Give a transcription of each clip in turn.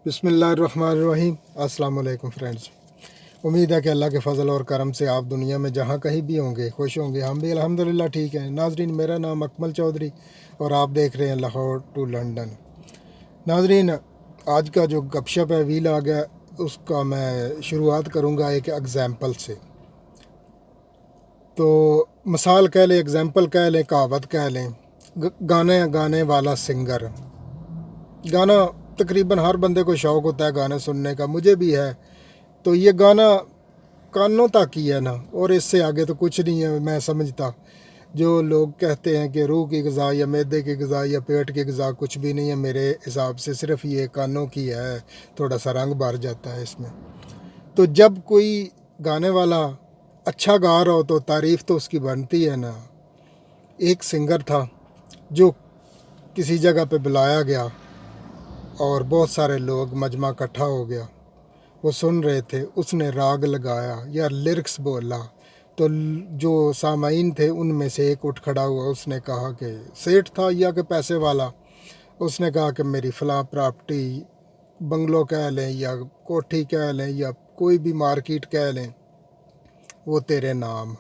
बिस्मिल्लाहिर्रहमानिर्रहीम। अस्सलाम वालेकुम फ्रेंड्स। उम्मीद है कि अल्लाह के फ़ज़ल और करम से आप दुनिया में जहाँ कहीं भी होंगे खुश होंगे। हम भी अल्हम्दुलिल्लाह ठीक हैं। नाजरीन, मेरा नाम अकमल चौधरी और आप देख रहे हैं लाहौर टू लंदन। नाजरीन, आज का जो गपशप है व्हील आ गया, उसका मैं शुरुआत करूँगा एक एग्ज़ाम्पल से। तो मिसाल कह लें, एग्ज़ाम्पल कह लें, कहावत कह लें। गाने गाने वाला सिंगर। गाना तकरीबन हर बंदे को शौक़ होता है गाने सुनने का, मुझे भी है। तो ये गाना कानों तक ही है ना, और इससे आगे तो कुछ नहीं है। मैं समझता जो लोग कहते हैं कि रूह की ग़िज़ा या मैदे की ग़िज़ा या पेट की ग़िज़ा, कुछ भी नहीं है मेरे हिसाब से, सिर्फ़ ये कानों की है। थोड़ा सा रंग भर जाता है इसमें। तो जब कोई गाने वाला अच्छा गा रहा हो तो तारीफ़ तो उसकी बनती है ना। एक सिंगर था जो किसी जगह पे बुलाया गया और बहुत सारे लोग मजमा इकट्ठा हो गया, वो सुन रहे थे। उसने राग लगाया या लिरिक्स बोला तो जो सामाइन थे उनमें से एक उठ खड़ा हुआ। उसने कहा कि सेठ था या कि पैसे वाला, उसने कहा कि मेरी फ़लाँ प्रॉपर्टी, बंगलो कह लें या कोठी कह लें या कोई भी मार्केट कह लें, वो तेरे नाम।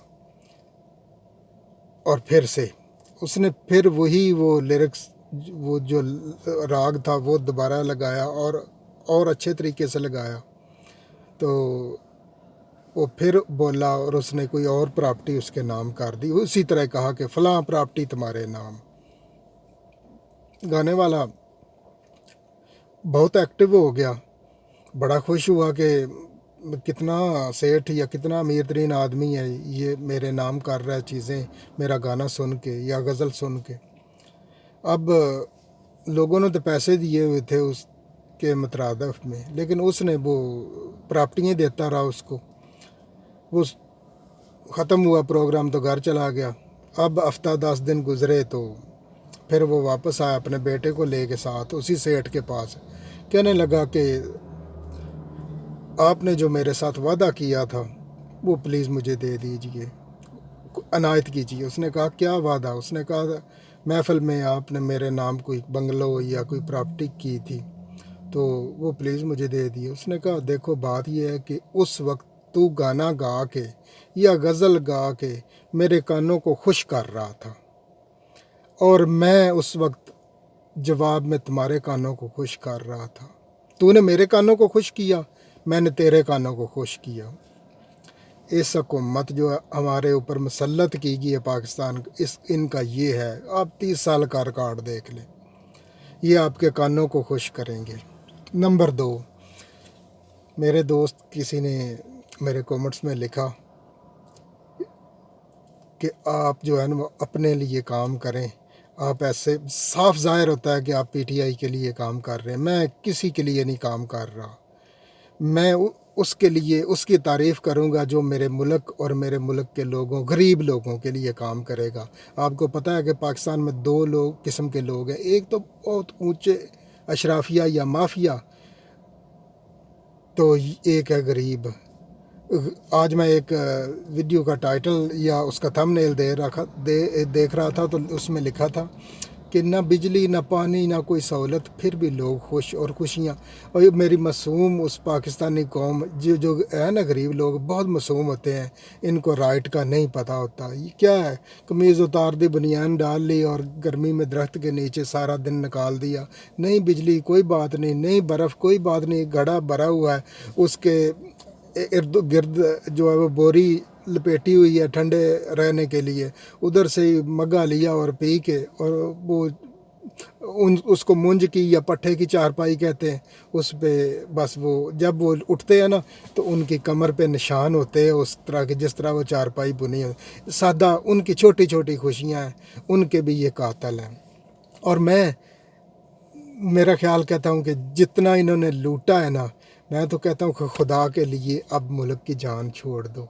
और फिर से उसने फिर वो लिरिक्स, वो जो राग था वो दोबारा लगाया और अच्छे तरीके से लगाया। तो वो फिर बोला और उसने कोई और प्रॉपर्टी उसके नाम कर दी। उसी तरह कहा कि फ़लाँ प्रॉपर्टी तुम्हारे नाम। गाने वाला बहुत एक्टिव हो गया, बड़ा खुश हुआ कि कितना सेठ या कितना अमीर तरीन आदमी है, ये मेरे नाम कर रहा है चीज़ें मेरा गाना सुन के या गज़ल सुन के। अब लोगों ने तो पैसे दिए हुए थे उसके मुतरादफ में, लेकिन उसने वो प्रॉपर्टियाँ देता रहा उसको। वो ख़त्म हुआ प्रोग्राम तो घर चला गया। अब हफ्ता 10 दिन गुज़रे तो फिर वो वापस आया अपने बेटे को ले के साथ उसी सेठ के पास। कहने लगा कि आपने जो मेरे साथ वादा किया था वो प्लीज़ मुझे दे दीजिए, अनायत कीजिए। उसने कहा क्या वादा? उसने कहा महफ़िल में आपने मेरे नाम कोई बंगलो या कोई प्रॉपर्टी की थी, तो वो प्लीज़ मुझे दे दिए। उसने कहा देखो बात यह है कि उस वक्त तू गाना गा के या गज़ल गा के मेरे कानों को खुश कर रहा था, और मैं उस वक्त जवाब में तुम्हारे कानों को खुश कर रहा था। तूने मेरे कानों को खुश किया, मैंने तेरे कानों को खुश किया। इस हुकूमत जो हमारे ऊपर मुसल्लत की गई है पाकिस्तान, इनका ये है। आप 30 साल का रिकॉर्ड देख लें, ये आपके कानों को खुश करेंगे। नंबर 2, मेरे दोस्त किसी ने मेरे कमेंट्स में लिखा कि आप जो है ना अपने लिए काम करें। आप ऐसे साफ ज़ाहिर होता है कि आप पीटीआई के लिए काम कर रहे हैं। मैं किसी के लिए नहीं काम कर रहा। मैं उसके लिए उसकी तारीफ़ करूंगा जो मेरे मुल्क और मेरे मुल्क के लोगों, गरीब लोगों के लिए काम करेगा। आपको पता है कि पाकिस्तान में 2 किस्म के लोग हैं। एक तो बहुत ऊंचे अशराफिया या माफिया, तो एक है गरीब। आज मैं एक वीडियो का टाइटल या उसका थंबनेल देख रहा था, तो उसमें लिखा था कि ना बिजली ना पानी ना कोई सहूलत, फिर भी लोग खुश और खुशियाँ। और ये मेरी मासूम उस पाकिस्तानी कौम जो है ना, गरीब लोग बहुत मासूम होते हैं, इनको राइट का नहीं पता होता। ये क्या है, कमीज़ उतार दी, बनियान डाल ली और गर्मी में दरख्त के नीचे सारा दिन निकाल दिया। नहीं बिजली कोई बात नहीं, नहीं बर्फ़ कोई बात नहीं, घड़ा भरा हुआ है, उसके इर्द गिर्द जो है वो बोरी लपेटी हुई है ठंडे रहने के लिए। उधर से मग्गा लिया और पी के, और वो उसको मूंज की या पट्टे की चारपाई कहते हैं, उस पे बस वो जब वो उठते हैं ना तो उनकी कमर पे निशान होते हैं उस तरह के, जिस तरह वो चारपाई बुनी है। सादा उनकी छोटी छोटी खुशियाँ हैं, उनके भी ये कातल हैं। और मेरा ख्याल कहता हूँ कि जितना इन्होंने लूटा है ना, मैं तो कहता हूँ कि खुदा के लिए अब मुल्क की जान छोड़ दो।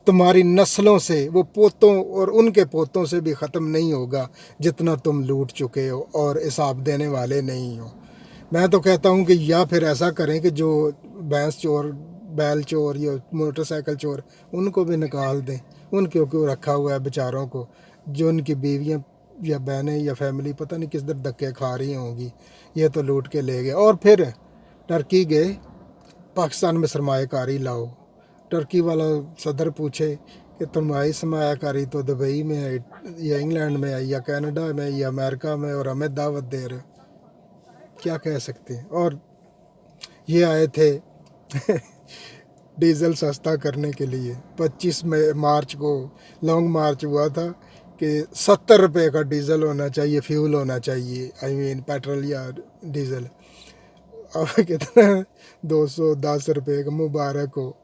तुम्हारी नस्लों से, वो पोतों और उनके पोतों से भी ख़त्म नहीं होगा जितना तुम लूट चुके हो और हिसाब देने वाले नहीं हो। मैं तो कहता हूँ कि या फिर ऐसा करें कि जो भैंस चोर, बैल चोर या मोटरसाइकिल चोर, उनको भी निकाल दें। उनको क्यों रखा हुआ है बेचारों को, जो उनकी बीवियाँ या बहनें या फैमिली पता नहीं किस दर धक्के खा रही होंगी, ये तो लूट के ले गए। और फिर टर्की गए, पाकिस्तान में सरमायाकारी लाओ। टर्की वाला सदर पूछे कि तुम्हारी सरमायाकारी तो दुबई में है या इंग्लैंड में है या कनाडा में या अमेरिका में, और हमें दावत दे रहे हो। क्या कह सकते हैं। और ये आए थे डीज़ल सस्ता करने के लिए। 25 मार्च को लॉन्ग मार्च हुआ था कि 70 रुपये का डीज़ल होना चाहिए, फ्यूल होना चाहिए, आई मीन पेट्रोल या डीज़ल। अब कितना 210 रुपये का, मुबारक हो।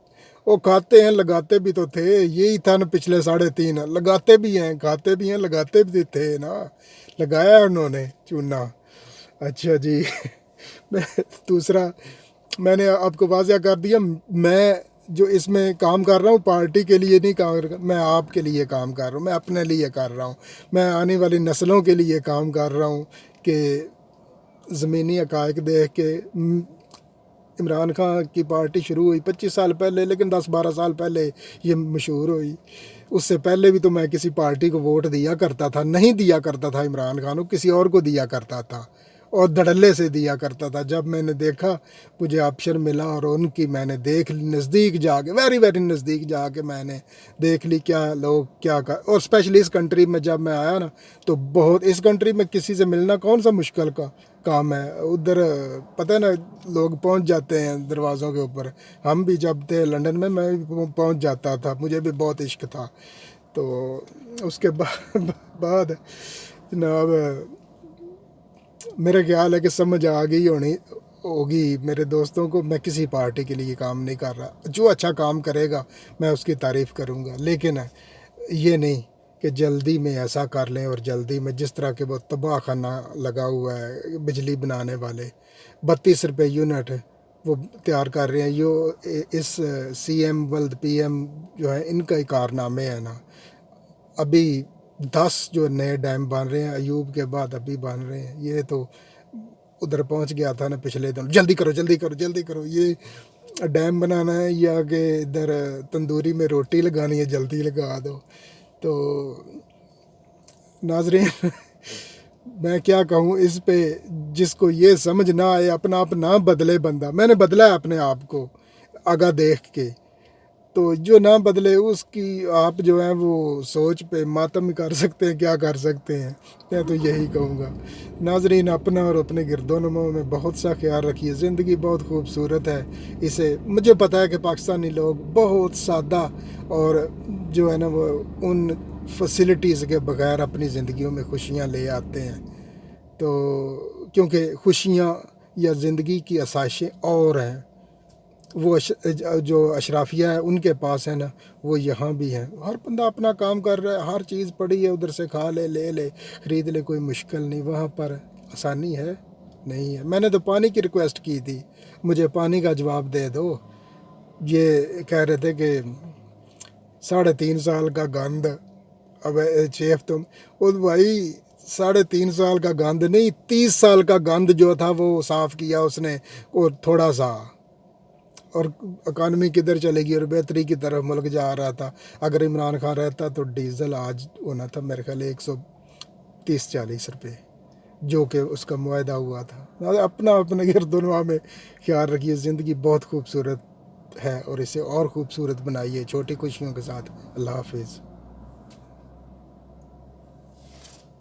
वो खाते हैं लगाते भी तो थे, यही था ना पिछले 3.5, लगाते भी हैं खाते भी हैं लगाते भी थे ना, लगाया उन्होंने चूना। अच्छा जी मैं दूसरा मैंने आपको वाज़ह कर दिया, मैं जो इसमें काम कर रहा हूँ पार्टी के लिए नहीं काम कर, मैं आपके लिए काम कर रहा हूँ, मैं अपने लिए कर रहा हूँ, मैं आने वाली नस्लों के लिए काम कर रहा हूँ कि ज़मीनी हक़ाइक़ देख के। इमरान खान की पार्टी शुरू हुई 25 साल पहले, लेकिन 10-12 साल पहले ये मशहूर हुई। उससे पहले भी तो मैं किसी पार्टी को वोट दिया करता था, नहीं दिया करता था इमरान खान को, किसी और को दिया करता था और धड़ल्ले से दिया करता था। जब मैंने देखा मुझे ऑप्शन मिला और उनकी मैंने देख ली नज़दीक जाके, वेरी वेरी नज़दीक जाके मैंने देख ली क्या लोग क्या कर। और स्पेशली इस कंट्री में जब मैं आया ना तो बहुत, इस कंट्री में किसी से मिलना कौन सा मुश्किल का काम है। उधर पता है ना लोग पहुंच जाते हैं दरवाज़ों के ऊपर। हम भी जब थे लंदन में मैं भी पहुंच जाता था, मुझे भी बहुत इश्क था। तो उसके बाद जनाब मेरा ख्याल है कि समझ आ गई होगी मेरे दोस्तों को, मैं किसी पार्टी के लिए काम नहीं कर रहा। जो अच्छा काम करेगा मैं उसकी तारीफ़ करूँगा, लेकिन ये नहीं कि जल्दी में ऐसा कर लें। और जल्दी में जिस तरह के वो तबाह खाना लगा हुआ है बिजली बनाने वाले, 32 रुपये यूनिट वो तैयार कर रहे हैं। यो इस CM वल्द PM जो है इनका ही कारनामे है ना। अभी 10 जो नए डैम बन रहे हैं अयूब के बाद अभी बन रहे हैं। ये तो उधर पहुंच गया था ना पिछले दिन, जल्दी करो जल्दी करो जल्दी करो, ये डैम बनाना है या कि इधर तंदूरी में रोटी लगानी है, जल्दी लगा दो। तो नाज़रीन मैं क्या कहूँ इस पे, जिसको ये समझ ना आए अपना आप ना बदले बंदा। मैंने बदला है अपने आप को आगा देख के, तो जो ना बदले उसकी आप जो है वो सोच पे मातम कर सकते हैं, क्या कर सकते हैं। मैं तो यही कहूँगा नाज़रीन, अपना और अपने गिरदोनमों में बहुत सा ख्याल रखिए। ज़िंदगी बहुत खूबसूरत है, इसे मुझे पता है कि पाकिस्तानी लोग बहुत सादा और जो है ना वो उन फैसिलिटीज़ के बगैर अपनी ज़िंदगियों में खुशियाँ ले आते हैं। तो क्योंकि खुशियाँ या ज़िंदगी की आसाइशें और हैं, वो जो अशराफिया है उनके पास है ना, वो यहाँ भी हैं। हर बंदा अपना काम कर रहा है, हर चीज़ पड़ी है उधर से खा ले ले ले ख़रीद ले, कोई मुश्किल नहीं। वहाँ पर आसानी है नहीं है। मैंने तो पानी की रिक्वेस्ट की थी, मुझे पानी का जवाब दे दो। ये कह रहे थे कि 3.5 साल का गंद। अब शेफ तुम, ओ भाई 3.5 साल का गंद नहीं, 30 साल का गंद जो था वो साफ़ किया उसने, और थोड़ा सा, और इकानमी किधर चलेगी और बेहतरी की तरफ मुल्क जा रहा था। अगर इमरान खान रहता तो डीज़ल आज होना था मेरे ख्याल 130-140 रुपये, जो कि उसका मुआहदा हुआ था। अपना अपने गिरदोनवा में ख्याल रखिए। ज़िंदगी बहुत खूबसूरत है और इसे और खूबसूरत बनाइए छोटी खुशियों के साथ। अल्लाह हाफिज़।